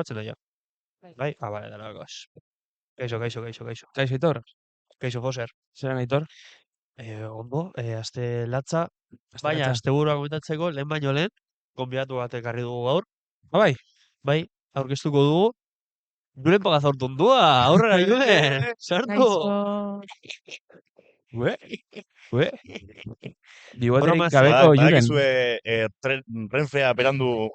sartzen da ja. Bai, bale, dara goaz. Kaixo. Kaixo, Aitor. Kaixo, Foser. Zeran, Aitor? Ondo, aste latza. Aste Baina, latza. aste burua komentatzeko, lehen baino lehen, gonbidatu bat ekarri dugu gaur. Bai. Bai, aurkeztuko dugu. Julen Pagazortundua, aurrera Julen, sartu! Ue, ue. Bigoterik Broma gabeko Julen. Badakizue Renfea berandu.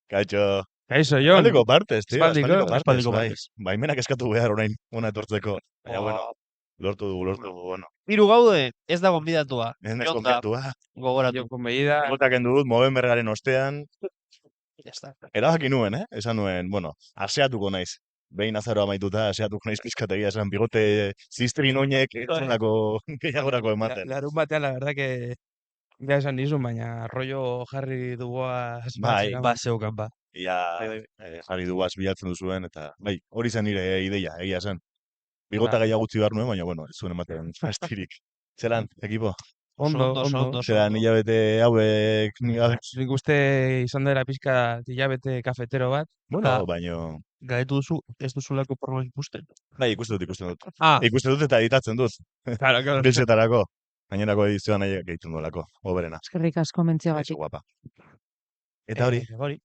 Kaixo. Kaixo, Jon. Espaldiko partez, tío. Espaldiko Espaldiko bai. partez. Baimenak eskatu behar orain, ona etortzeko. Baina, Oh. bueno, lortu dugu, bueno. Hiru gaude, ez da gonbidatua. Ez naiz Jon da, konfiatua. gogoratu. Jo, con medida. Gotaken dut, Movenbergaren ostean. Ya está. Erabaki nuen, Esan nuen, bueno, aseatuko naiz. Behin azaroa amaituta, aseatuko naiz pizkategia esan, bigote ziztrin oinek gehiagorako ematen. Larun batean, la verdad que ya esan nizun, baina rollo jarri duguaz Bai, Ba, zeukan, ba. Ia Bai. jarri duaz bilatzen duzuen, eta bai, hori zen nire ideia, egia zen. Bigota gehiago gutxi behar nuen, baina, bueno, ez zuen ematen astirik. Zeran, ekipo? Ondo. Zeran, hilabete hauek gabe. Nik uste izan dela pizka hilabete kafetero bat. Bueno, baino... Galetu duzu, ez duzulako pornoak ikusten. Bai, ikusten dut. Ah, Ikusten dut eta editatzen dut. Claro. Bilsetarako. Gainerako edizioan nahi gehitzen duelako, oberena. Eskerrik asko Aizu mentziagatik. guapa. Eta hori? Hori.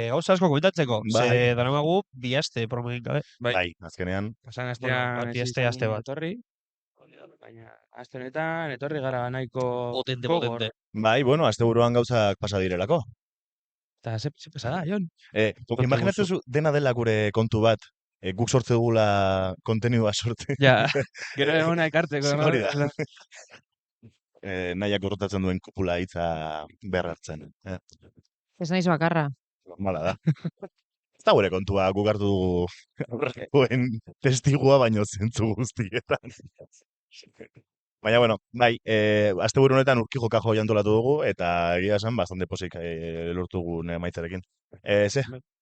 Gauza asko komentatzeko. Bai. Ze daramagu bi aste promoekin gabe. Bai, azkenean. Pasan Bueno, astean bati ez aste izan bat. etorri. Baina aste honetan etorri gara nahiko Potente. Bai, bueno, asteburuan gauzak pasa direlako. Eta ze pasada, Jon. Imaginatzen zu dena dela gure kontu bat, guk sortze dugula kontenidua sorte. Ja, gero egona ekartzeko. no? Hori da. Nahiak urrotatzen duen kupula hitza berrartzen. Ez naiz bakarra. Normala da. Ez da gure kontua, guk hartu dugu aurrekoen testigua, baino zentzu guztietan. Baina, bueno, bai, asteburu honetan urkijo kajo jantolatu dugu, eta egia esan, bastante posik lortu dugu emaitzarekin.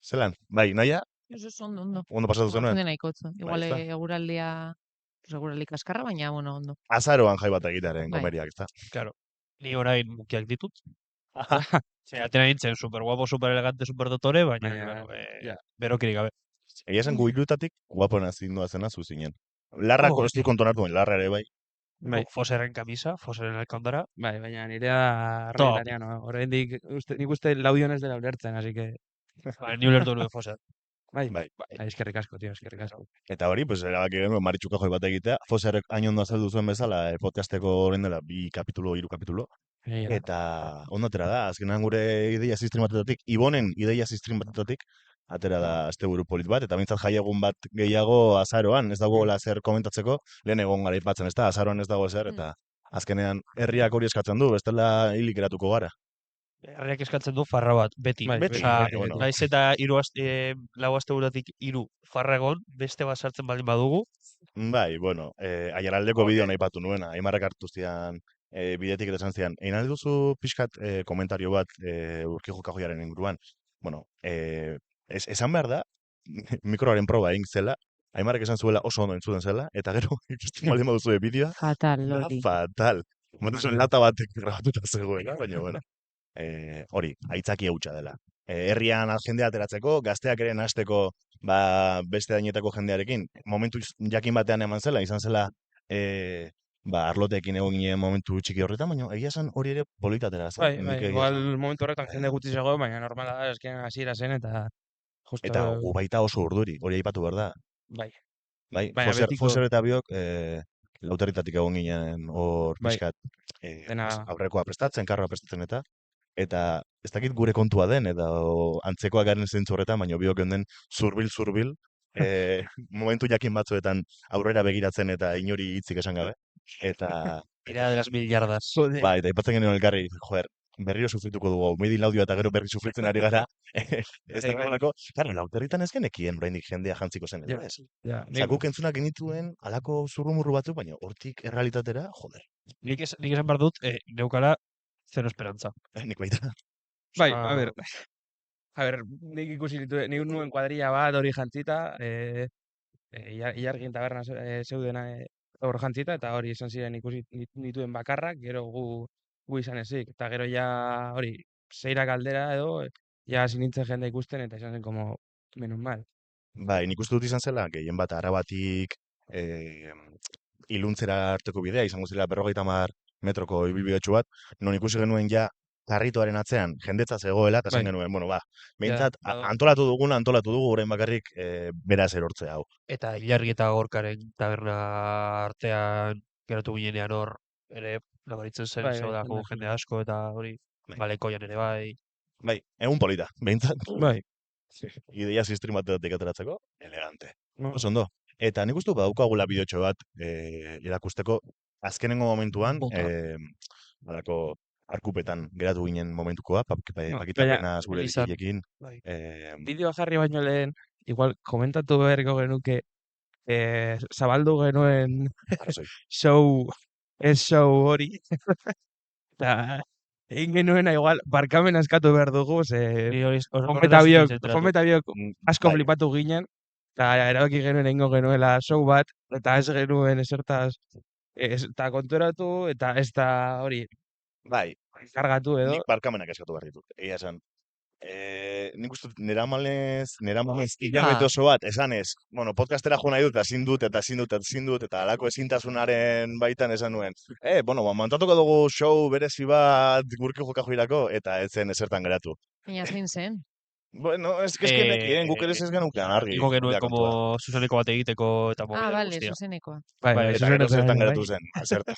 Zelan, bai, naia? Ez ondo. Ondo pasatu zenuen? Ondo nahiko otzu. Igual ezta? eguraldi kaskarra, baina, bueno, ondo. Azaroan jai bat egitearen Bai. gomeriak, ezta? Claro. Ni orain mukiak ditut. Zer, atena nintzen, super guapo, super elegante, super dotore, baina, Baina, ja. berokirik gabe. Egia esan guilutatik guapona zindua zena zu zinen. Larrako ez du kontonatu, larra ere bai. Bai. Foserren kamisa, Foserren alkandara. Bai, baina nirea Top. arreglaria, no? Oraindik nik uste laudion ez dela ulertzen, así que... Ni ulertu nuen Foser. Bai, Bai. eskerrik asko, tío, eskerrik asko. Eta hori, pues erabaki genuen Maritxuka joi bat egitea. Foserrek hain ondo azaldu zuen bezala, podcasteko orain dela 2 kapitulo, 3 kapitulo. Eta ondo atera da, azkenan gure ideia ziztrin batetatik, Ibonen ideia ziztrin batetatik, atera da asteburu polit bat, eta bintzat jaiegun bat gehiago azaroan, ez dagoela zer komentatzeko, lehen egon gara ipatzen, ez da, azaroan ez dago zer, eta azkenean herriak hori eskatzen du, bestela hilik eratuko gara. Herriak eskatzen du farra bat, beti. Bai, beti, Osea, bueno. naiz eta 4 asteburatik 3 farra egon, beste bat sartzen baldin badugu. Bai, bueno, aiaraldeko bideo nahi patu nuena, Aimarrak hartu zian bidetik eta esan zian, egin duzu pixkat komentario bat urkijo kajoiaren inguruan. Bueno, esan behar da, mikroaren proba egin zela, Aimarrek esan zuela oso ondo entzuten zela, eta gero ikusten baldin baduzu bideoa, Fatal, da lori. fatal. Momentu lata batek grabatuta zegoela, baina bueno. Hori, aitzaki hautsa dela. Herrian jendea ateratzeko, gazteak ere nahasteko beste dainetako jendearekin. Momentu jakin batean eman zela, izan zela arloteekin egon ginen momentu txiki horretan, baina egia esan hori ere politatera zen. Bai, igual momentu horretan jende gutxi zegoen, baina normala da, esken hasiera zen, eta... Justo... Eta baita oso urduri, hori aipatu behar da. Bai. Bai, Baina Foser eta biok lauterritatik egon ginen hor Bai. pixkat Dena... aurrekoa prestatzen, karroa prestatzen eta ez dakit gure kontua den, edo antzekoak garen zentzu horretan, baina biok den zurbil, momentu jakin batzuetan aurrera begiratzen eta inori hitzik esan gabe. Eta... Ira de las 1000 yardas. Bai, eta ipatzen genuen elkarri, joder, berriro sufrituko dugu, medin laudio eta gero berri sufritzen ari gara. Ez da nolako, claro, lauterritan ez genekien oraindik jendea jantziko zen. Ja, ja. Osa, guk entzunak genituen alako zurrumurru batzuk, baina hortik errealitatera, joder. Nik esan behar dut, neukala zero esperantza. Nik baita. Bai, a ber, nik ikusi dituen, nik nuen kuadrilla bat hori jantzita, ilargin taberna zeudena hor jantzita, eta hori izan ziren ikusi nituen bakarrak, gero gu izan ezik, eta gero ja hori, 6 galdera edo, ja hasi nintzen jende ikusten, eta izan zen como, menos mal. Bai, nik uste dut izan zela, gehien bat Arabatik iluntzera arteko bidea, izango zela 50 metroko ibilbidetxu bat, non ikusi genuen ja karritoaren atzean jendetza zegoela, eta esan Bai. genuen, bueno, behintzat, Ja, antolatu dugu, orain bakarrik beraz erortze hau. Eta Ilargi eta Gorkaren taberna artean geratu ginean hor, ere, nabaritzen zen, Bai, zegoelako jende asko. jende asko, eta hori, Bai. balekoian ere bai. Bai, egun polita, behintzat. Bai. Ideia sistrin batetik ateratzeko, elegante. No. Oso ondo. Eta nik uste badaukagula bideotxo bat erakusteko azkenengo momentuan, Bota. balako arkupetan geratu ginen momentukoa, baina, pakitapenaz gure Elizan. biziekin. Bai. Bideoa jarri baino lehen, igual komentatu beharko genuke, zabaldu genuen Arrazoi. show hori. Eta egin genuena igual barkamena eskatu behar dugu, ze Ni hori Jome eta biok asko Bai. flipatu ginen, eta erabaki genuen egingo genuela show bat, eta ez genuen esertaz, eta konturatu, eta ez da hori, Bai, kargatu edo. nik barkamenak eskatu behar ditut. Egia esan. Nik uste dut neramalez hilabete oso bat, esanez, bueno, podcastera jo nahi dut, eta ezin dut, eta alako ezintasunaren baitan esan nuen. Bueno, montatuko dugu show berezi bat Urkijo Kajoirako, eta ez zen esertan geratu. Baina zein zen. Bueno, ez que nekien, guk ere ez genukean argi. Igo genuen, ja, como kontua. zuzeneko bat egiteko, eta movida Bale, guztia. zuzenekoa. Bai, Bai, Eta gero zertan geratu zen, zertan.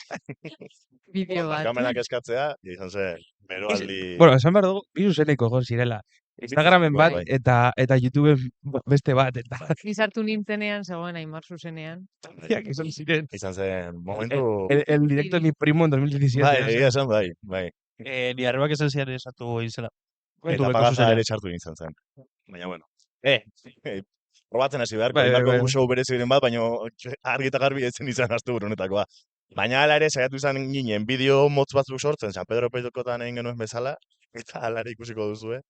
Bideo bat. Barkamenak eskatzea, izan zen, beroaldi... Bueno, esan behar dugu, bi zuzeneko egon zirela. Instagramen bat, Bai. eta YouTubeen beste bat, eta Ni sartu nintzenean, zegoen Aimar zuzenean. jak izan ziren. Izan zen, momentu... El directo de mi primo en 2017. Bai, egia esan, bai. Ni arrebak esan zian esatu izela. Eta pagaza ere txartu nintzen zen. Baina, bueno. Probatzen hasi beharko, Bai, egin bai. show bereziren bat, baina argi eta garbi ez zen izan astu honetakoa. Baina hala ere, saiatu izan ginen bideo motz batzuk sortzen, San Pedro Peitokotan egin genuen bezala, eta hala ere ikusiko duzue,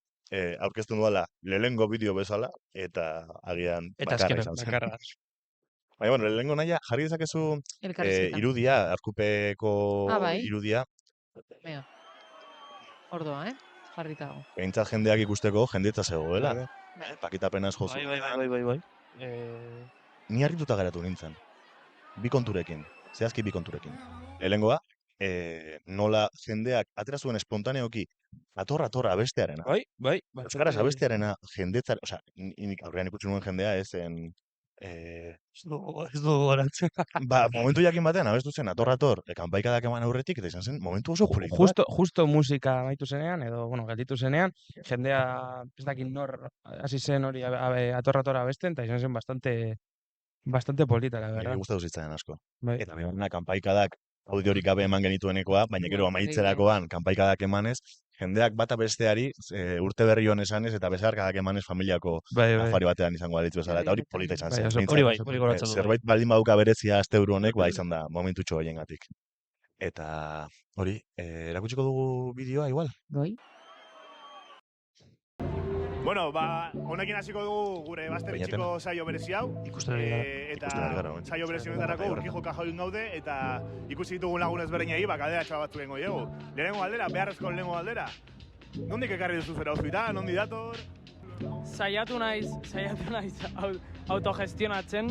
aurkezten duela lehengo bideo bezala, eta agian Eta bakarra azkena, izan zen. Bakarra. Baina, bueno, lehengo nahia, jarri dezakezu Elkarrizketa. irudia, arkupeko Bai. irudia, Venga. Ordoa, jarrita dago. behintzat jendeak ikusteko, jendetza zegoela. Bai. Pakitapenaz jozu. Bai. Ni harrituta geratu nintzen. Bi konturekin. Zehazki bi konturekin. Lehengoa, nola jendeak atera zuen espontaneoki atorra abestearena. Bai. Euskaraz abestearena jendetzaren, osea, nik aurrean ikusi nuen jendea ezen... Ez du goratzen. momentu jakin batean abestu zen ator, kanpaikadak eman aurretik, eta izan zen momentu oso polito bat. Justo musika amaitu zenean, edo, bueno, gelditu zenean, jendea, ez dakit nor, hasi zen hori atorra abesten, eta izan zen bastante polita, la Nire verdad. gustatu zitzaidan asko. Bai. Eta bigarrena kanpaikadak audiorik gabe eman genituenekoa, baina gero amaitzerakoan kanpaikadak emanez, jendeak bata besteari urte berri hon esanez eta bezarkadak emanez familiako Bai. afari batean izango balitzu bezala, eta hori polita izan Bai, zen. oso Behintzat, Hori goratzen du. zerbait baldin baduka berezia asteburu honek, izan da momentutxo horiengatik. Eta hori, erakutsiko dugu bideoa igual. Bai. Bueno, honekin hasiko dugu gure baztertxiko saio berezi hau. Ikusten ari gara. Eta Ikusten ari gara, orain. saio berezi honetarako Urkijo Kajoin gaude, eta ikusi ditugun lagun ezberdinei, galderatxo batzuk egingo diegu. Lehenengo galdera, beharrezko lehenengo galdera. Nondik ekarri duzu zera outfita, nondi dator? Saiatu naiz autogestionatzen,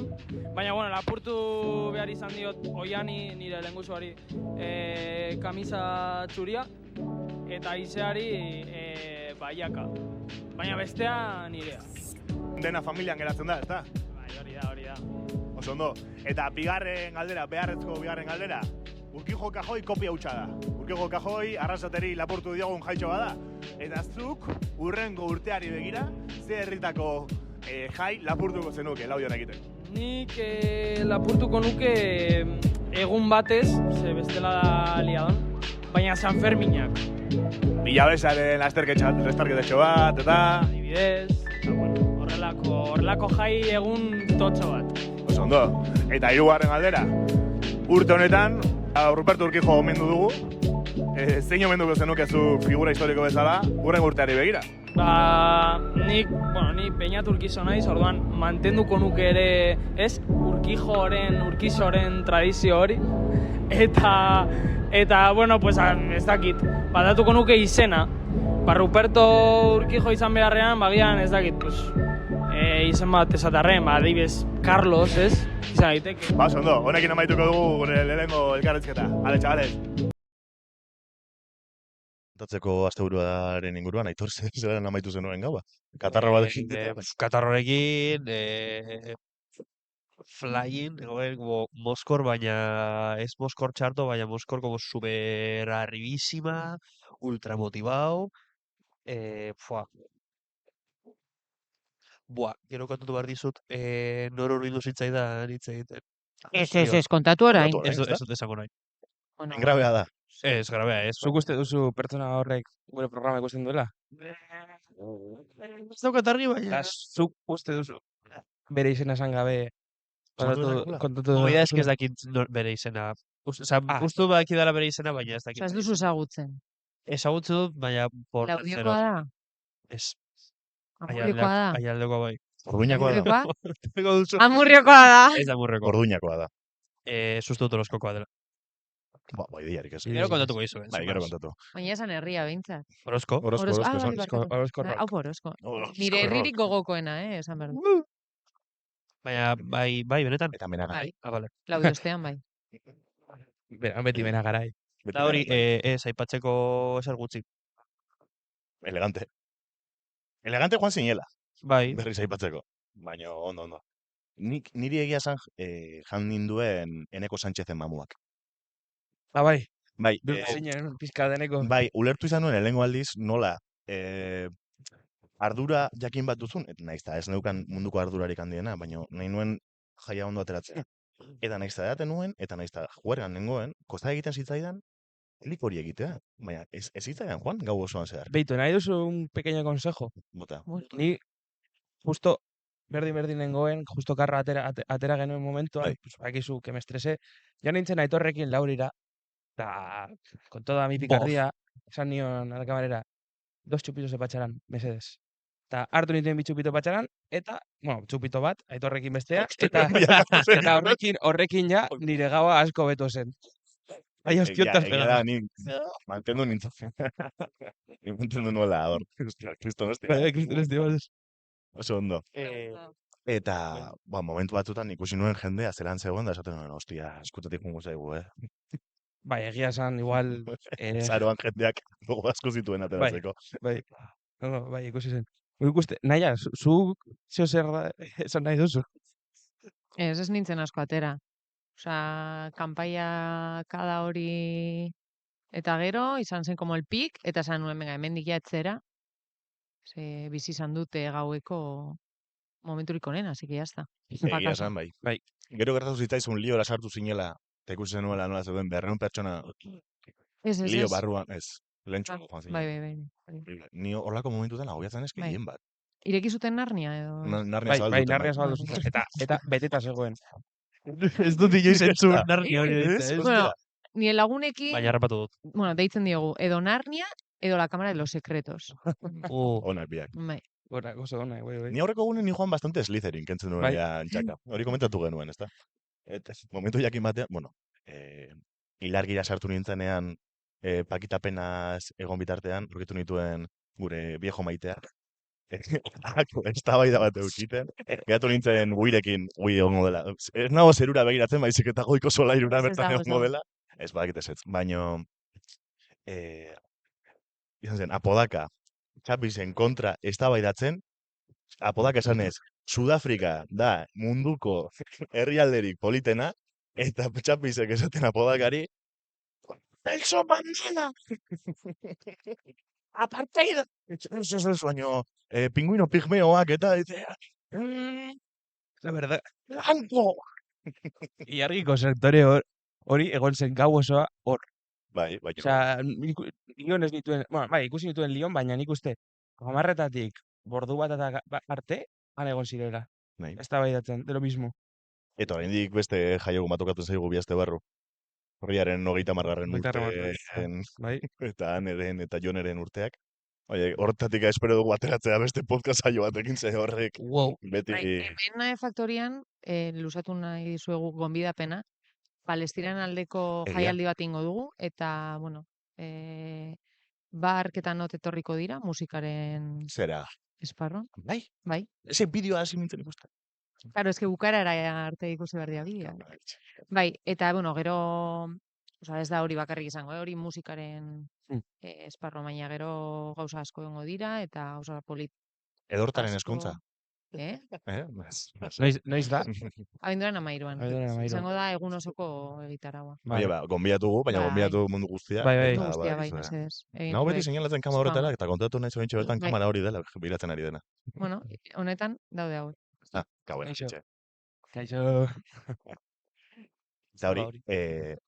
baina bueno, lapurtu behar izan diot Oiani, nire lehengusuari, kamisa txuria, eta izeari baiaka. Baina bestea nirea. Dena familian geratzen da, ezta? Bai, hori da. Oso ondo. Eta bigarren galdera, beharrezko bigarren galdera. Urkijo Kajoi kopia hutsa da. Urkijo Kajoi arrasateri lapurtu diogun jaitxo bada. Eta zuk, urrengo urteari begira, ze herritako jai lapurtuko zenuke, laudion egiten. Nik lapurtuko nuke egun batez, ze bestela da liadon, baina San Ferminak. Bilabesaren lasterketetxo bat, eta... Adibidez, eta bueno, horrelako jai egun totxo bat. Oso ondo. Eta hirugarren galdera. Urte honetan, Ruperto Urkijo omendu dugu. Zein omenduko zenukezu figura historiko bezala, urren urteari begira? Ni peinatu urkizo naiz, orduan mantenduko nuke ere, ez, urkizoren tradizio hori. Eta bueno, pues ez dakit, badatuko nuke izena, Ba, Ruperto Urkijo izan beharrean, bagian ez dakit, pues, izen bat esatarren, ba, adibidez, Carlos, ez? Izan daiteke. Ba, oso ondo, honekin amaituko dugu gure lehenengo elkarrizketa. Ale, chavales. Kontatzeko asteburuaren inguruan, Aitor, zelan amaitu zenuen gaua? Katarra batekin. Katarrorekin, flying, como Moskor, baina ez Moskor txarto, baina Moskor como super arribísima, ultra motivado. Fua. Buah, gero kontatu behar dizut, nor hori zitzaidan hitz egiten. Ez, kontatu orain. Kontatu. Ez Ezta? dut esango nahi. Bueno, Engrabea da. Ez, grabea, ez. Zuk uste duzu pertsona horrek gure programa ikusten duela? Ez daukat argi, baina. Eta zuk uste duzu bere izena esan gabe kontatu Oida eski ez dakit bere izena. Osa, ustu baki dela bere izena, baina ez dakit. ez duzu ezagutzen. Ezagutzen dut, baina por Laudiokoa da? Ez. Amurriokoa da? Aialdekoa bai. Orduñakoa da. Amurriokoa? Tengo duzu. Amurriokoa da? Ez da murrekoa. Orduñakoa da. Sustu dut Orozkokoa dela. Ba, ideiarik ez. Gero kontatuko dizu, Bai, gero kontatu. Baina esan herria behintzat. Orozko. Orozko, Ah, esan. bai, barkatu. Orozko Hau Orozko. Orozko Nire rock. herririk gogokoena, esan behar dut. Baina, bai, benetan. Eta menaga. Bai, Vale. Laudiostean bai. Beti bena garai. Da hori, ez, aipatzeko ezer gutxi. Elegante. Elegante joan zinela, Bai, berriz aipatzeko. Baina, ondo. Niri egia esan jan ninduen Eneko Sánchezen mamuak. Ah, bai. Bai, Zinen pizka deneko. bai, ulertu izan nuen lehenengo aldiz nola ardura jakin bat duzun, eta nahiz ez neukan munduko ardurarik handiena, baina nahi nuen jaia ondo ateratzen. Eta nahiz edaten nuen, eta nahiz juergan nengoen, kosta egiten zitzaidan, lik hori egitea. Baina ez zitzaidan, Juan, gau osoan zehar. Beitu, nahi duzu un pequeño consejo. Bota. Ni justo berdin nengoen, justo karra atera genuen momentuan, Bai. pues, bakizu, que me estresé. Jo nintzen Aitorrekin Laurira, eta con toda mi picardía, esan nion a la camarera, 2 chupitos de patxaran, mesedes. Eta hartu nintzen bi txupito patxaran, eta, bueno, txupito bat, Aitorrekin bestea, eta horrekin ja, nire gaua asko beto zen. Ai, hostiotaz Egia da, ni mantendu nintzen. Ni mantendu nuela, hor. Ostia, kriston, hostia. Oso ondo. Eta, momentu batzutan ikusi nuen jendea zelan zegoen, da esaten nuen, hostia, eskutatik jungo zaigu, Bai, egia esan, igual... Zaroan jendeak gogo asko zituen ateratzeko. Bai, bai, ikusi zen. Ikuste, naia, zu zeo zer esan nahi duzu? Ez nintzen asko atera. Osa, kanpaia kada hori eta gero, izan zen como el pik, eta esan nuen, venga, hemendik ja etzera. Ze bizi izan dute gaueko momenturik onena, así que ya está. Egia esan, bai. Bai. Gero gertatu zitzaizun liora sartu zinela, eta ikusi zenuela nola zeuden 200 pertsona Ez. lio barruan, ez. Lentsu joan Bai, zinen. bai. Ni horlako momentutan agoiatzen eski Bai. hien bat. Ireki zuten Narnia edo... Narnia zabaldu Bai, zuten, narria bai. zabaldu zuten. Eta beteta zegoen. ez dut inoiz entzun Ez da. narnia hori Ez? ditza, ez? Bueno, nire lagunekin, Baina harrapatu dut. bueno, deitzen diogu, edo Narnia, edo la Cámara de los Secretos. Onak biak. Bai. Gora, oso gona, bai. Ni aurreko egunen ni joan bastante Slytherin, kentzen nuen Bai. ja txaka. Hori komentatu genuen, ezta? Eta momentu jakin batean, bueno, ilargira sartu nintzenean pakitapenaz egon bitartean, aurkitu nituen gure viejo maitea. Eztabaida bat eukiten. Geratu nintzen guirekin, gui egongo dela. Ez nago zerura begiratzen, baizik eta goiko solairura Ez bertan dago, ez egongo dago. dela. Ez badakit ez, baino izan zen, Apodaka, Txapisen kontra eztabaidatzen, Apodaka esanez, Sudafrika da munduko herrialderik politena, eta Txapisek esaten Apodakari, Nelson Mandela! Apartheid! Ez, baino, pingüino pigmeoak eta, La verdad, blanco! ilargiko sektore hori egon zen gau osoa hor. Bai, bai. Osea, Lion ez nituen, bueno, bai, ikusi nituen Lion, baina nik uste, 10 bordu bat eta arte, han egon zirela. Bai. Eztabaidatzen, de lo mismo. Eta oraindik beste jaiogun bat tokatzen zaigu bihazte barru. Horriaren 30. urteen, Bai. eta Aneren eta Joneren urteak. Oie, hortatik espero dugu ateratzea beste podcast saio batekin ze horrek. Wow. Beti... Bai, hemen faktorian, lusatu nahi dizuegu gonbidapena, Palestinan aldeko Egia. jaialdi bat ingo dugu, eta, bueno, bark eta not etorriko dira, musikaren Zera. esparron. Bai? Bai. Ese bideoa hasi nintzen ikusten. Claro, eske bukaerara arte ikusi behar dira bideoa. Bai, eta, bueno, gero, osea, ez da hori bakarrik izango, hori musikaren esparro, baina gero gauza asko egongo dira, eta gauza polit Edortaren asko. eskuntza. Noiz da? Abenduaren 13an. Abenduaren 13an. Izango da egun osoko egitaraua. Oie, gonbidatu gu, baina Bai. gonbidatu mundu guztia. Bai, bai. Mundu guztia, bai, mesedez. Nau beti seinalatzen kamera horretara, spam. eta kontatu nahi zointxe bertan Bai. kamera hori dela, bilatzen ari dena. Bueno, honetan daude hauek. Kauen, Kaixo. etxe. Kaixo. Eta hori,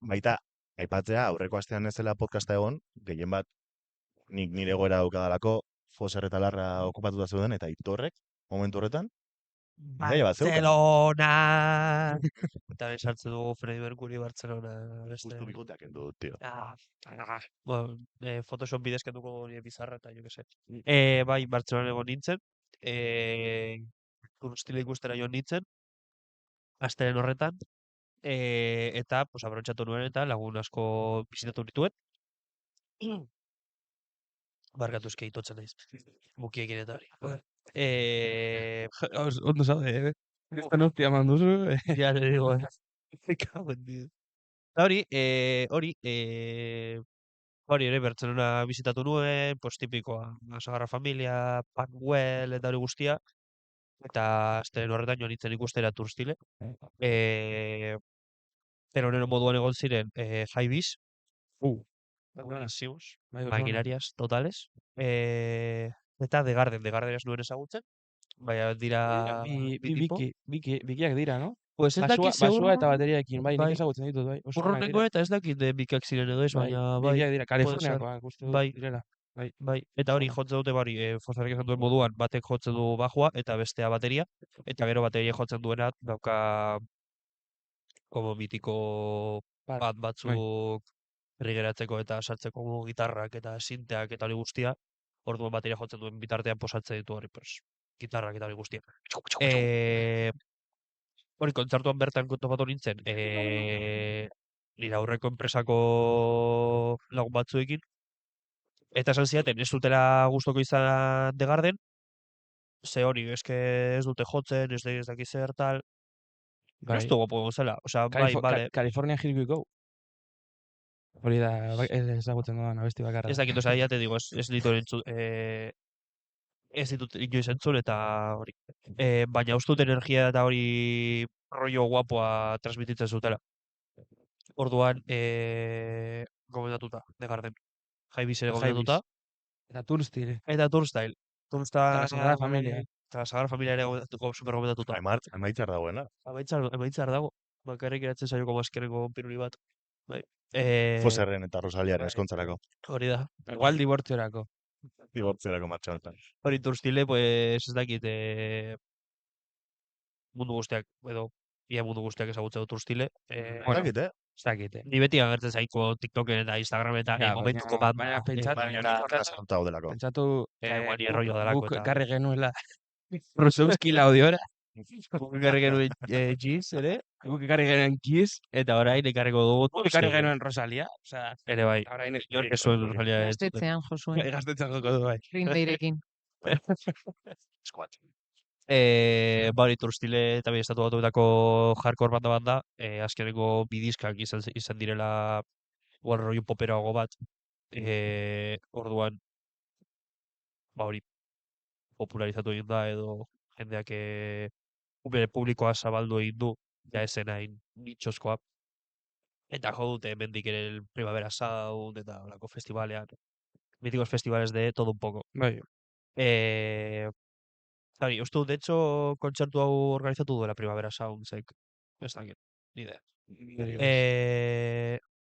baita, aipatzea, aurreko astean ez dela podcasta egon, gehien bat, nik nire goera daukadalako, Foser eta Larra okupatuta zeuden, eta Aitorrek, momentu horretan, bidaia bat zeukan. Barcelona! Eta besartzen dugu Freddie Mercury Barcelona. Justu bikoteak endu, tio. Bueno, Photoshop bidez kenduko nire bizarra eta jo que se. Bai, Barcelona egon nintzen. Stile ikustera joan nintzen. Asteren horretan. Eta, pues, abrontxatu nuen eta lagun asko bizitatu nituen. Barkatu eske itotzen naiz. Bukiekin eta hori. Ondo zaude, Esta hostia manduzu. Ya le digo, me cago en Dios. Eta hori ere, Barcelona bizitatu nuen, pues tipikoa, Sagrada Familia, Panuel, eta hori guztia. Eta asteren horretan joan nintzen ikustera Turstile. Pero nero moduan egon ziren Jaibis. Buenísimos. Maquinarias totales. Eta The Garden ez nuen ezagutzen. Baina dira Bikiak dira, no? Pues ez dakit Basua eta bateriaekin, bai, nik ezagutzen ditut, bai. Urruneko eta ez dakit bikak ziren edo ez, baina bai. Bikiak dira, Kaliforniakoak uste dut direla. Bai, eta hori jotzen dute bari, Fosarek esan duen moduan, batek jotzen du bajua eta bestea bateria, eta gero bateria jotzen duena dauka como mitiko batzuk rigeratzeko eta sartzeko gitarrak eta sinteak eta hori guztia, orduan bateria jotzen duen bitartean posatzen ditu hori, pues, gitarrak eta hori guztia. Hori, kontzertuan bertan topatu nintzen, nire aurreko enpresako lagun batzuekin, eta esan zidaten, ez dutela gustoko izan The Garden, ze hori, eske ez dute jotzen, ez dakiz zer tal, ez dugu pogo zela, osea, bai, bale. California Here We Go. Hori da, ezagutzen dudan abesti bakarra. Ez dakit, osea, ya te digo, ez ditut inoiz entzun eta hori. Baina uste dut energia eta hori rollo guapoa transmititzen zutela. Orduan, gomendatuta, The Garden. Jaibis ere gomendatuta. Eta Turnstile. Eta Turnstile. Eta la Sagrada Familia. Eta la Sagrada Familia ere super gomendatuta. Amaitzar dagoena. Amaitzar dago. Bakarrik eratzen zaioko maskerreko piruli bat. Bai. Foserren eta Rosaliaren eskontzarako. Hori da. Igual dibortziorako. Dibortziorako martxan. Hori Turnstile, pues ez dakit mundu guztiak, edo ia mundu guztiak ezagutzen dut Turnstile. Ez dakit, Ni beti agertzen zaiko TikToken eta Instagram eta momentuko bat. Baina pentsatu guani errollo dalako. Guk garri genuela Rusowski laudiora. Guk garri genuen Giz, ere? Guk garri genuen Giz. Eta orain ekarriko dugu. Guk garri genuen Rosalia. Ere bai. York ez zuen Rosalia. Gaztetzean, Josue. Gaztetzean joko du, bai. Grindairekin. Squat. Bari Turnstile eta estatu batuetako hardcore banda, azkeneko bidizkak izan direla rollo poperago bat. Orduan, hori popularizatu egin da edo jendeak publikoa zabaldu egin du, ja esen hain nitxoskoa. Eta jo dute hemendik ere el Primavera Sound eta olako festivalean. Míticos festivales de todo un poco. Bai. Hori, uste dut, de hecho, kontzertu hau organizatu duela Primavera Soundsek. Ez dakit, ni idea.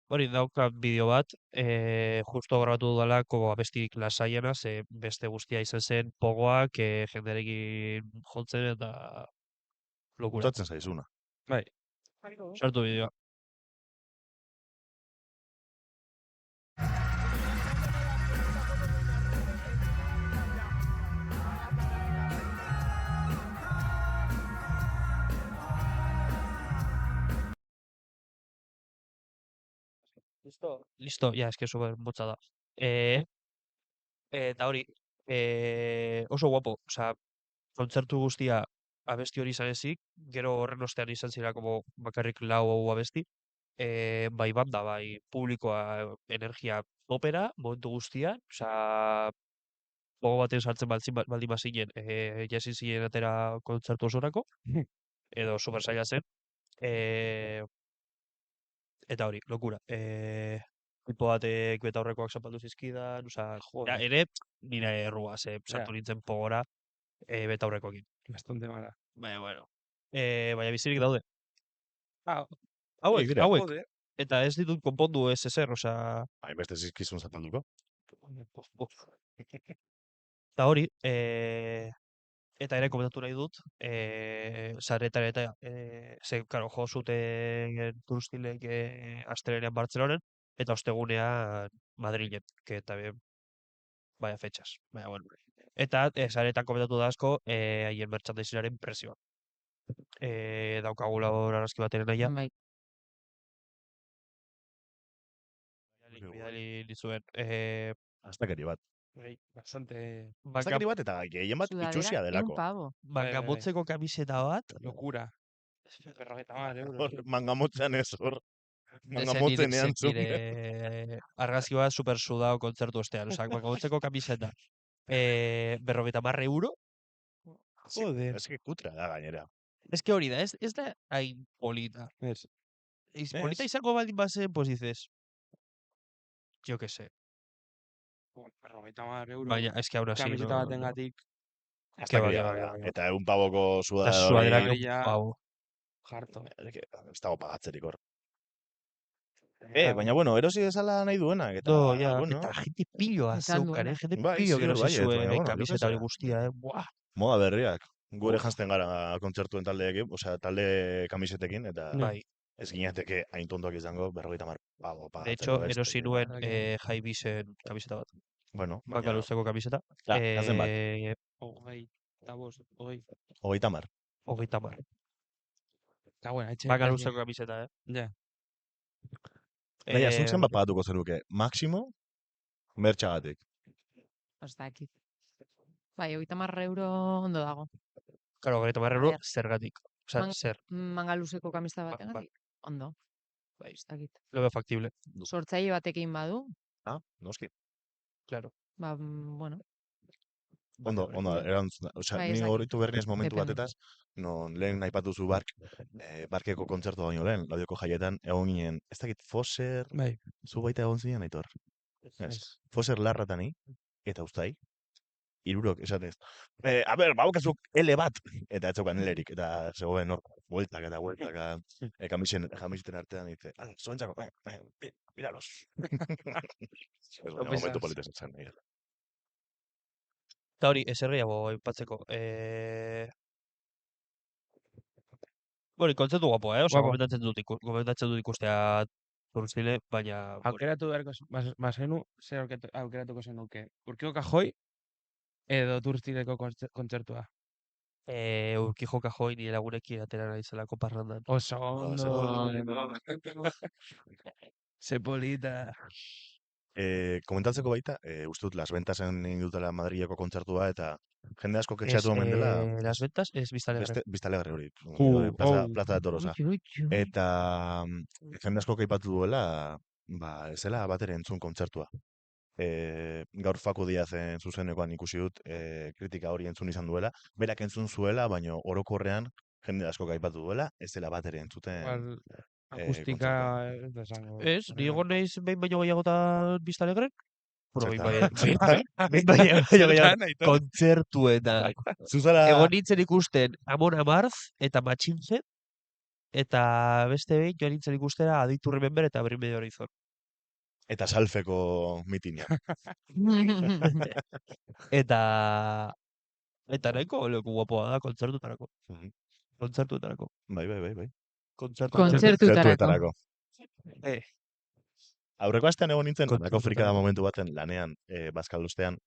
Hori, dauka bideo bat, justo grabatu dudalako abestik lasaiena, ze beste guztia izan zen pogoak, jenderekin jotzen eta lokura. Gustatzen zaizuna. Bai. Sartu bideoa. Listo, ya, es que super motza da. Eta hori, oso guapo, osea, kontzertu guztia abesti hori izan ezik, gero horren ostean izan zira como bakarrik lau abesti, bai banda, bai publikoa, energia topera, momentu guztian, osea, gogo batean sartzen baldin bazinen, jasin ziren atera kontzertu osorako, edo super zaila zen, eta hori, lokura. Tipo batek betaurrekoak zapaldu zizkidan, osea, ja, ere, nire errua, sartu nintzen pogora, betaurrekoekin. Bastante mala. Baina, bueno. Baina bizirik daude. Hauek dira. Hauek. Eta ez ditut konpondu ez ezer, osea... Hainbeste zizkizun zapalduko. Eta hori, eta ere komentatu nahi dut, saretan eta, ze, karo, jo zuten Turstilek astelenean Bartzelonen, eta ostegunean Madrilen, que también, vaya fechas, baina, bueno. Eta saretan komentatu da asko, haien merchandisingaren presioa. Daukagula hor argazki bateren naia. Bai. Bidali nizuen. Astakeri bat. Bastante... Astakeri bat eta gehien bat Sudadera, itxusia 100 delako. pavo. Mangamotzeko kamiseta bat. Locura. 50 euros. Hor, mangamotzean ez hor. Dezen Mangamotzen eantzun. Argazki bat super sudao kontzertu ostean. Osa, mangamotzeko kamiseta. 50 euro. Joder. Ez que kutra da gainera. Ez que hori da, ez da hain polita. Ez. Polita izango baldin bazen, pues dices, yo que sé. 50 euros. Baina, es que aún así, Kamiseta batengatik. Astakeri bat. Eta egun paboko Eta sudadera sudadera hori. que pavo. Jarto. Ez dago pagatzerik hor. Baina, bueno, erosi desala nahi duena. Eta, No, ya, bueno, eta gente pilloa Esan zeukan, duena. gente Bai, pillo que no ziur, se baiet, zuen, baina, bueno, kamiseta yo hori qué sé. guztia, buah. moda berriak. Gure janzten gara kontzertuen taldeekin, osea, talde kamisetekin, eta Bai. ez ginateke hain tontoak izango 50 pavo De pagatzeko. hecho, erosi nuen Jaibisen kamiseta bat. Bueno, Baka luzeko kamiseta. Gazen bat. 30. 30. Está buena, etxe. Baka luzeko kamiseta, Ja. Baina, zuk zenbat pagatuko zenuke? Maximo, mertxagatik. Ez dakit. Bai, 30 euro ondo dago. Claro, 30 A euro ver. zergatik. Osea, zer, Manga luzeko kamisa Ba- bategatik. Ondo. Bai. Ez dakit. lo veo factible. Sortzaile batekin badu, Noski. Claro. ba, bueno, Ondo, erantzuna. Osea, Bai, ni ez dakit. horritu berriz momentu Depende. batetaz, non lehen aipatuzu barkeko kontzertu baino lehen, Laudioko jaietan, egon ginen, ez dakit, Foser, Bai. zu baita egon zinen, Aitor. Ez. Foser larratani, eta ustai, irurok esatez. A ber, baukazuk L bat, eta ez zeukan L-erik, eta zegoen hor, bueltak, kamiseten artean, dice, zuentzako, míralos. Ez baina, momentu politez zen, nahi. Eta hori, ezer gehiago aipatzeko. Bueno, kontzertu guapoa, Osa, Guapo. gomendatzen dut ikustea Turstile, baina... Aukeratu beharko bazenu, zer aukeratuko zenuke. Urkio Kajoi edo Turstileko kontzertua. Urkijo Kajoi nire lagunekin atera nahi zelako parrandan. Oso ondo. Se polita. Komentatzeko baita, uste dut Las Ventasen egin dutela Madrileko kontzertua, eta jende asko ketxatu omen dela, Las Ventas ez Biztalegre. Biztalegre hori, Oh. Plaza de Torosa. Eta jende asko aipatu duela, ez zela bat ere entzun kontzertua. Gaur Faku Diazen zuzenekoan ikusi dut, kritika hori entzun izan duela, berak entzun zuela, baina orokorrean jende asko aipatu duela, ez zela bat ere entzuten. Akustika ez da esango. Ez, ni egon naiz behin baino gehiagotan Biztalegren? Bueno, Zertan? behin baino gehiagotan kontzertuetan. Zuzara... Egon nintzen ikusten Amon Amarth eta Matxinze, eta beste behin joan nintzen ikustera Aditu Remember eta Bring Me the Horizon. Eta Salfeko mitina. Eta nahiko leku guapoa da kontzertutarako. Mhm. Kontzertutarako. Bai. Kontzertutarako. Aurreko astean egon nintzen, Kontzertutarako. nahiko frikada momentu baten lanean, bazkaldustean,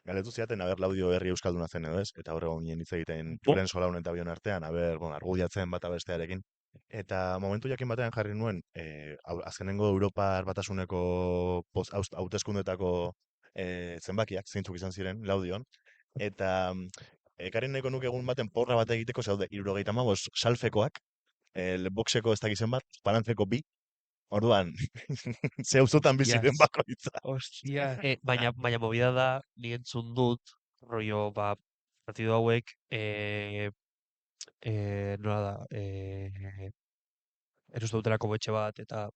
galetu ziaten, Laudio herri euskalduna zen edo ez, eta horre egon hitz egiten Turen Solaun eta Bion artean, argudiatzen bata bestearekin. Eta momentu jakin batean jarri nuen, azkenengo Europar Batasuneko hauteskundetako zenbakiak, zeintzuk izan ziren, laudion, eta ekarri nahiko nuke egun baten porra bat egiteko, zaude, 75 salfekoak, boxeko ez dakizen bat, palantzeko 2, orduan, ze auzotan bizi den bakoitza. Hostia. Baina movida da, ni entzun dut, rollo, partidu hauek, nola da, erosten dutelako betxe bat, eta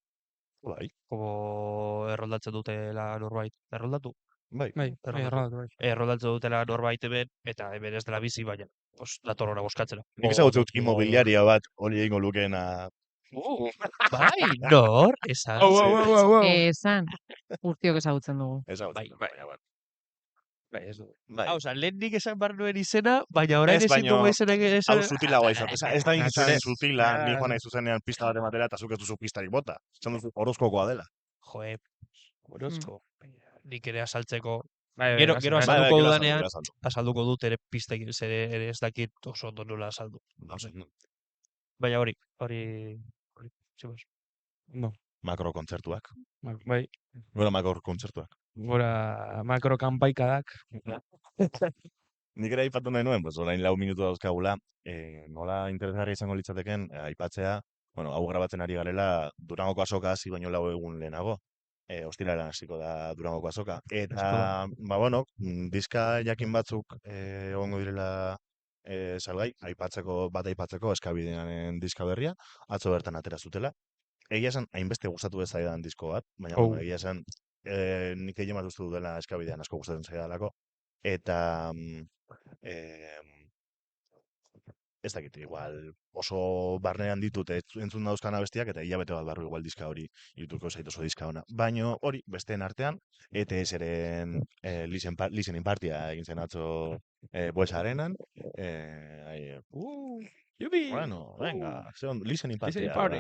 Bai, como erroldatzen dutela norbait. Erroldatu? bai. Erroldatzen dutela norbait hemen, eta hemen ez dela bizi, baina dator hona boskatzera. Nik ezagutzen dut inmobiliaria bat hori egingo lukeena. Bai, nor, esan. Esan, urtiok ezagutzen dugu. Ezagutzen. Bai, ez du. Bai. Osa, lehen nik esan behar nuen izena, baina orain Ez, ezin baino, dugu izenak esan. Hau zutilagoa izan. Ez da Natal. izan zutila, ni joan nahi zuzenean pista bat ematera eta zuk ez duzu pistarik bota. Esan duzu horozkokoa dela. Joe, orozko. Nik ere asaltzeko. Bai, Gero Bai, azalduko gero dudanean, azaldu. azalduko dut ere pistek, ere ez dakit oso ondo nola azaldu. Baina hori, zibos. No. Makro kontzertuak. Bai, Gora makro kontzertuak. gora makro kanpaikadak. Nik ere aipatu nahi nuen, pues, orain 4 minutu dauzkagula, nola interesgarria izango litzateken, aipatzea, bueno, hau grabatzen ari garela, Durangoko azoka hasi baino 4 egun lehenago. Ostiralean hasiko da Durangoko azoka. Eta, bueno, diska jakin batzuk egongo direla salgai, aipatzeko Eskabidearen diska berria, atzo bertan atera zutela. Egia esan, hainbeste gustatu ez zaidan disko bat, baina bueno, egia esan, nik egin bat uste dudala Eskabidean asko gustatzen zaidalako. Eta ez dakit, igual oso barnean ditut entzun dauzkan abestiak, eta hilabete bat barru igual diska hori irituko zait oso diska ona. Baino hori, besteen artean, ETS-eren listening partia egin zen atzo Buesa Arenan. Bueno, venga, listening partia. party.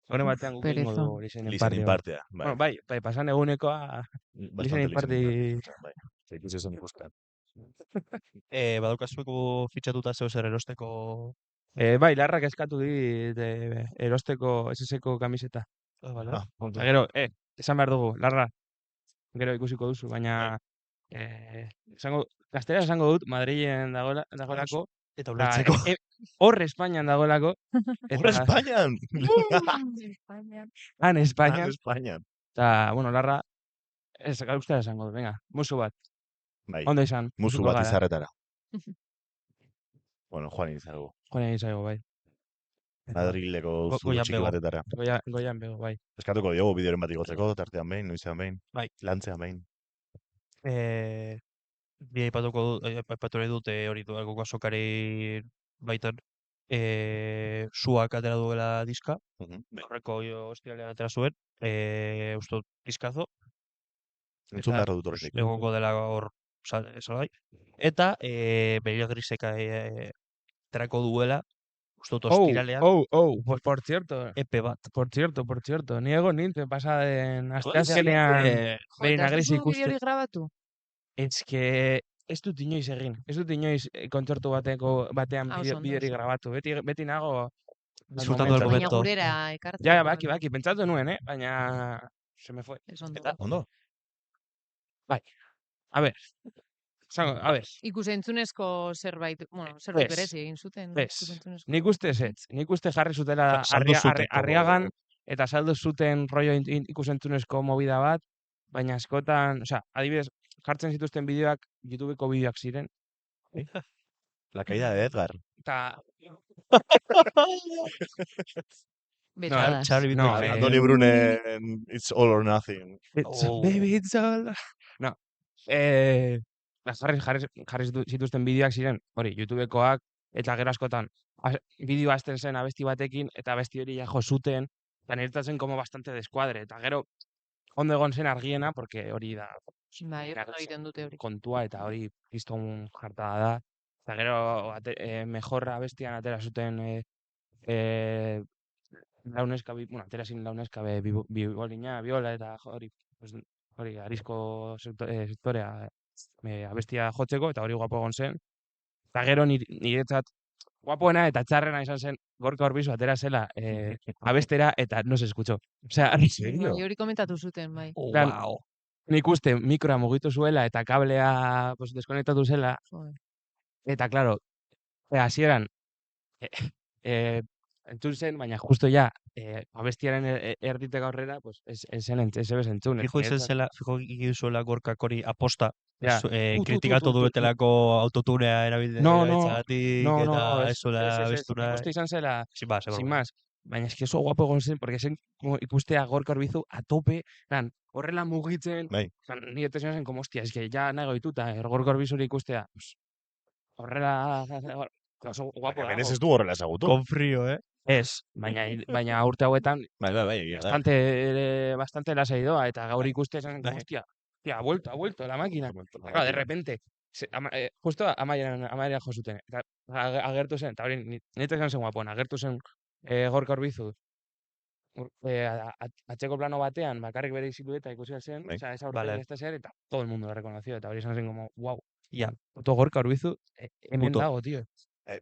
Hore batean guk egingo Pereza. dugu listening Listening party. partia, bai. Bueno, bai, pasan egunekoa listening party. Bai, ikusi zen ikusten. Badaukazueko fitxatuta zeu zer erosteko. Bai, larrak eskatu dit erosteko SS-ko kamiseta. Vale. Eta gero, esan behar dugu, larra, gero ikusiko duzu, baina gaztera esango dut, Madrilen dagoelako, Eta eta ulertzeko. hor Espainian dagoelako. ¡Por Españan! Han Espainian. Espainian. Eta, bueno, larra, euskara esango dut, venga, musu bat. Bai, Ondo izan. musu musuko bat gara. izarretara. Bueno, Juan izago. Joan egin zaigu, bai. Madrileko zulo Goian txiki bego. batetara. Goian bego, bai. Eskatuko diogu bideoren bat igotzeko, tartean behin, noizean behin, Bai. lantzean behin. Bi aipatu nahi dut hori Durangoko azokari baitan suak atera duela diska. Horreko ostiralean atera zuen. Uste dut diskazo. Entzun beharro dut horretik. Egongo dela hor salgai. Eta Berilo Griseka aterako duela. Uste dut ostiralean. Pues por cierto. EP bat. Por cierto. Ni egon nintzen pasaden asteazkenean Berina Grisi ikusten. Bideori grabatu? Ez que ez dut inoiz egin. Ez dut inoiz kontzertu batean oso bideori ondo. grabatu. Beti nago Disfrutando del Baina momento. gurera ekartzen. Ja, baki, pentsatu nuen, baina se me fue. Ez ondo. Ondo? A ver. Ikusentzunezko zerbait, zerbait Ez. berezi egin zuten. Ez. ikusentzunezko. Nik uste zetz. Nik uste jarri zutela Saldu zuten, Arriagan eta saldu zuten rollo ikusentzunezko movida bat, baina askotan, adibidez, jartzen zituzten bideoak, YouTubeko bideoak ziren, La caída de Edgar. eta Betadas. Charlie No, Bitter. Andoni Brunen, It's All or Nothing. Oh. Baby, it's all... No. Jarri zituzten bideoak ziren, hori, YouTubekoak, eta gero askotan, bideoa hasten zen abesti batekin, eta abesti hori ja jo zuten, eta niretzen como bastante deskuadre, eta gero, ondo egon zen argiena, porque hori da Bai, ondo egiten dute hori. kontua, eta hori kriston jartada da. Eta gero, mejor abestian atera zuten launeska, atera zin launeska biolina, biola, eta hori, arizko sektorea abestia jotzeko, eta hori guapo egon zen. Eta gero niretzat guapoena eta txarrena izan zen Gorka Orbizu atera zela abestera eta no se escuchó. Osea, serio? Bai, hori komentatu zuten, bai. Oh, Plan, wow. nik uste mikroa mugitu zuela eta kablea pues, deskonektatu zela. Joder. Eta, klaro, hasieran entzun zen, baina justo ja, abestiaren erditek aurrera, pues, ez ebes entzun. Fijo izen zela, fijo gizuela gorkak hori aposta. Ja. Kritikatu duetelako autotunea erabiltzen No, eta ez, ez zuela ez, abestuna. justo izan zela, Sin más, sin más. Baina eski oso guapo egon zen, porque zen como ikustea Gorka Urbizu a tope, horrela mugitzen, Bai. ni etezen zen, como, hostia, eski ja nago dituta, Gorka Urbizuri ikustea, pues, horrela, oso guapo Baina, berez dago. ez du horrela ezagutu. Con frío, Ez, baina urte hauetan, Bai, egia da. bastante lasai doa, eta gaur ikustea zen, Bai. hostia, ha vuelto la máquina. Claro, de repente, justo amaieran jo zuten, eta agertu zen, eta hori, nire zen guapon, agertu zen Gorka Urbizu, atzeko plano batean, bakarrik bere silueta ikusi zen, Bai. ez Vale. aurte ser, eta todo el mundo lo reconoció, eta hori izan zen como, wow, Ja. puto Gorka Urbizu, hemen Puto. dago, tío.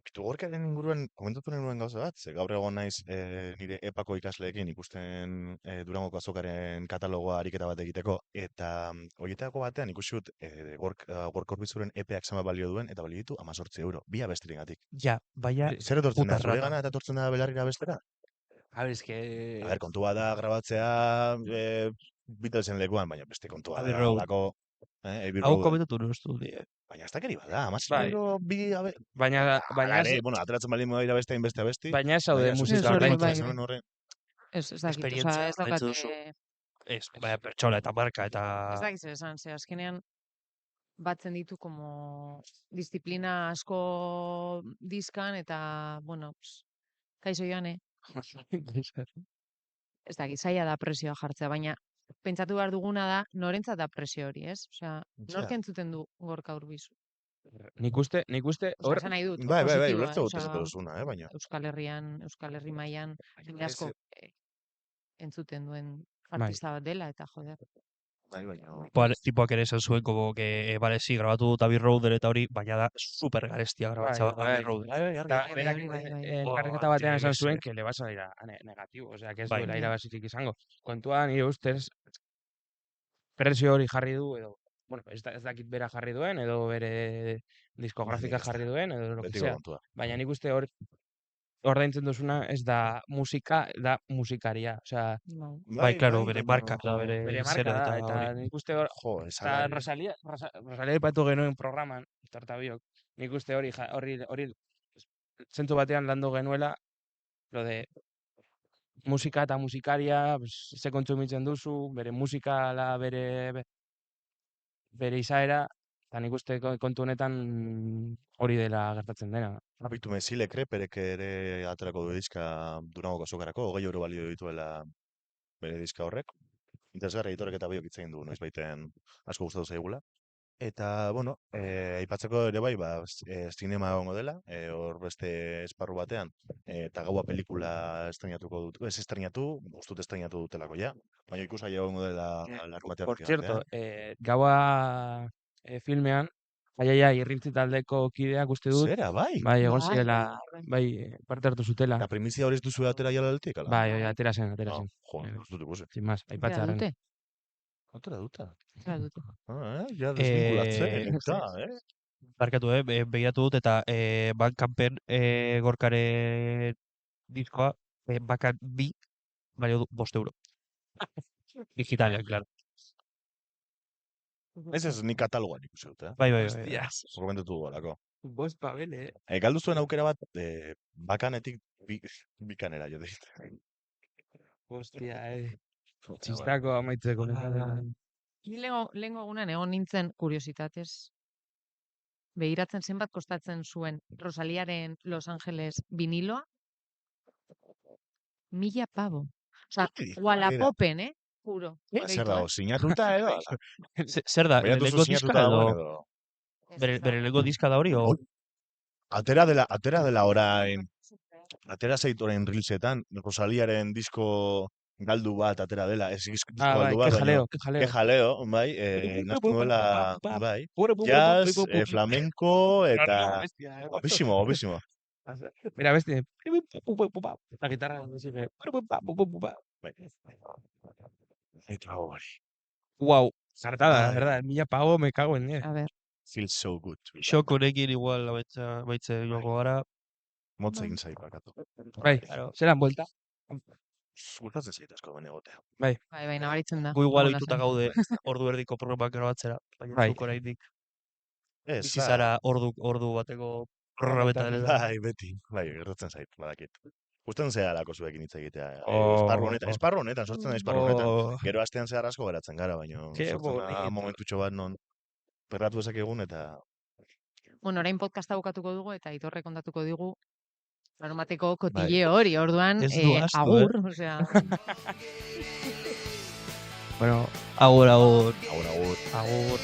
Pitu gorkaren inguruan, komentatu nuen gauza bat, ze gaur egon naiz nire epako ikasleekin ikusten Durangoko azokaren katalogoa ariketa bat egiteko, eta horietako batean ikusi dut Gorka Urbizuren epeak zama balio duen, eta balio ditu 18 euro, bi abestirengatik. Ja, baina Zer etortzen puta da, zure rata. gana eta etortzen da belarrira bestera? A ver, es que... A ber, kontua da grabatzea Beatlesen lekuan, baina beste kontua Abbey da, Road. lako... Abbey Hau Road. komentatu nuen ustu, Baina ez dakeri bada, 18 Bai. euro bi Baina bueno, ateratzen bali moda beste hainbeste abesti. baina ez zaude baina musika zuzena bai, ordaintzen bai. zenuen horren. Ez dakit, Esperientzia, ez daukat, maite duzu. Ez, baina pertsola eta marka eta... ez dakit zer esan, ze azkenean batzen ditu como disiplina asko diskan eta, bueno, kaixo joane, ez dakit, zaila da presioa jartzea, baina pentsatu behar duguna da, norentzat da presio hori, ez? Osea, nork entzuten du Gorka Urbizu? Nik uste, Osea, hor, esan nahi dut, Bai, positiboa, ulertze dut osea, esate duzuna, baina. Euskal Herri mailan jende asko entzuten duen Bai. artista bat dela, eta joder. Bai, baina. Tipoak ere esan zuen, como que, vale, sí, grabatu dut Abbey Roader eta hori, baina da super garestia grabatzea Abbey Roader. Eta bai, berak bai. elkarreketa batean esan Dios, zuen, que le va a salir a negativo, osea, que ez Bai. duela irabazirik izango. Kontua nire ustez, presio hori jarri du, edo, bueno, ez dakit bera jarri duen, edo bere diskografika Nik ez jarri duen, edo lo que Betiko sea. kontua. Baina nik uste hor, ordaintzen duzuna ez da musika, da musikaria. Osea, Bai, claro, bere marka, da bere bere marka izena da, eta eta hori. nik uste hor, Jo, eta esan. Rosalia ipatu genuen programan, Tartabiok, nik uste hori zentzu batean landu genuela, lo de musika eta musikaria, ze kontsumitzen duzu, bere musikala, bere izaera, eta nik uste kontu honetan hori dela gertatzen dena. Abitu mezile kreperek ere aterako du diska Durangoko azokarako, 20 euro balio dituela bere diska horrek. Interesgarri editorek eta biok hitz egin du, noiz baiten asko gustatu zaigula. Eta, bueno, aipatzeko ere bai, zinema egongo dela, hor beste esparru batean, eta gaua pelikula estrenatuko dut, ez estrenatu, gustut estrenatu dutelako ja, baina ikusai egongo dela larko batean. Por cierto, gaua filmean, irrintzi taldeko kideak uste dut, Zera, bai? bai, egon Bai, zirela, bai. parte hartu zutela. Eta primizia hori ez duzu atera jala altik, ala? Bai, atera zen. Jo, ez dut ikusi. Sin más, Atera aipatzearen. dute? Atera duta. Atera dute. Ja desvinculatzen, eta, Barkatu, begiratu dut, eta Bandcampen Gorkaren diskoa, bakan bi, balio du 5 euro. Digitalean, claro. ez nik katalogoan ikusi dut, Bai. Komentatu dugu. Bost pabele. Galdu zuen aukera bat, bakanetik bikanera, jo dit. Hostia, txistako amaitzeko. Ni lehengo egunean egon nintzen kuriositatez. Begiratzen zenbat kostatzen zuen Rosaliaren Los Angeles viniloa? 1000 pavo. Osa, Wallapopen, Juro. Zer dago, sinatuta edo? Zer da, Baiatu lehenko zu diska sinatuta dagoen edo? edo? Bere lehenko diska da hori, o? Atera dela orain, atera zait orain Reelsetan, Rosaliaren disko galdu bat atera dela, ez disko galdu bat, que jaleo, bai, naztu nuela, bai, jazz, flamenco, eta obisimo. Mira, beste, la guitarra sigue. Eta hori. Wow, Zartada, Ai. verdad, 1000 pavo me cago en 10. A ver. Feels so good. Xok honekin igual baitze joango gara. Motza egin zait, bakatu. Bai, Claro. zelan buelta. Gustatzen zait asko ben egotea. Bai, nabaritzen da. Gu igual Hola ohituta zen. gaude ordu erdiko programak grabatzera. Baina Bai. zuk oraindik Ez, bizi zara ordu bateko programetan. Bai, beti. Bai, gertatzen zait, badakit. Gustatzen zait alako zuekin hitz egitea. Oh. Esparru honetan, sortzen da esparru honetan. Oh, Gero astean zehar asko geratzen gara, baina Qué sortzen da bonito. momentutxo bat non perratu ezakegun eta Bueno, orain podcasta bukatuko dugu eta Aitorre kontatuko digu larunbateko Bai. kotilleo hori, orduan, Ez du ahaztu, agur, osea, bueno, Agur, agur. agur. agur.